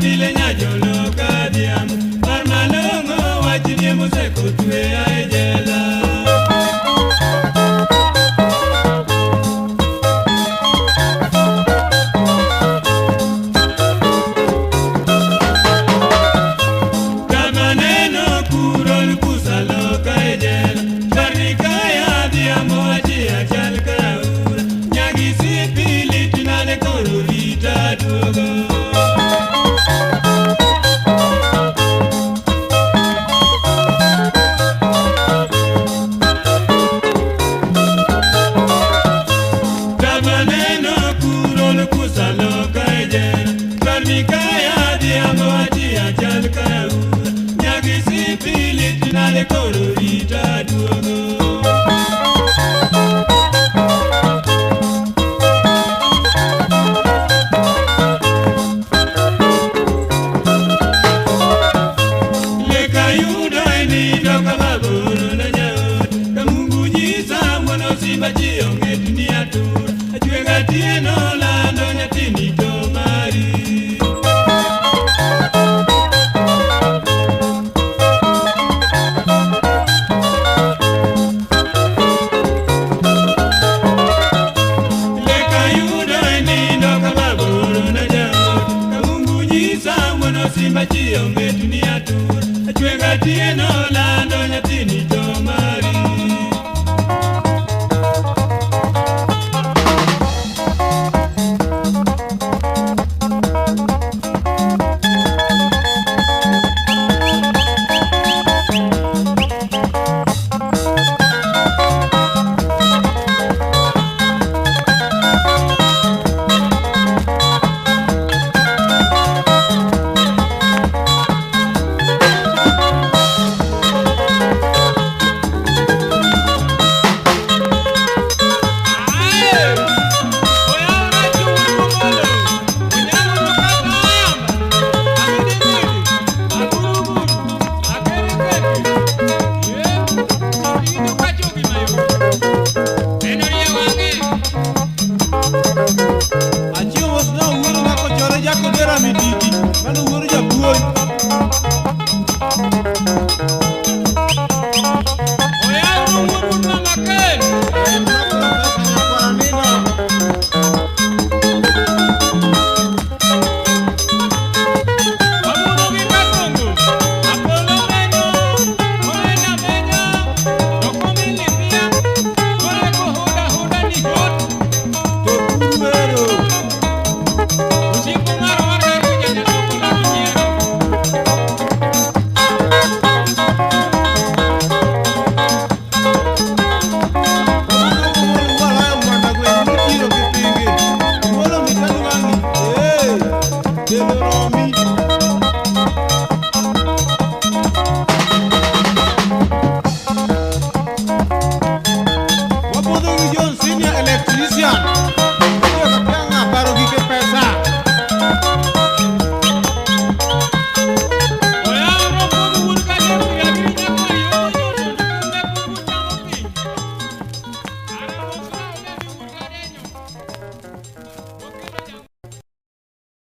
Pile nyajolo kadiam par malongo wachini musekutwe aijela kamaneno kurol kusalo kaijela barnikaya diamo achia chal kaura nyagisi pili tinale korurita duogo Nale kororita duogo leka yudo eni doka baburu na nyaot kamungu nyisa mwana simba chionge dunia tur achwenga tieno lando nyatini to mari simba chionge dunia tur achwenga tieno lando nyathini to mari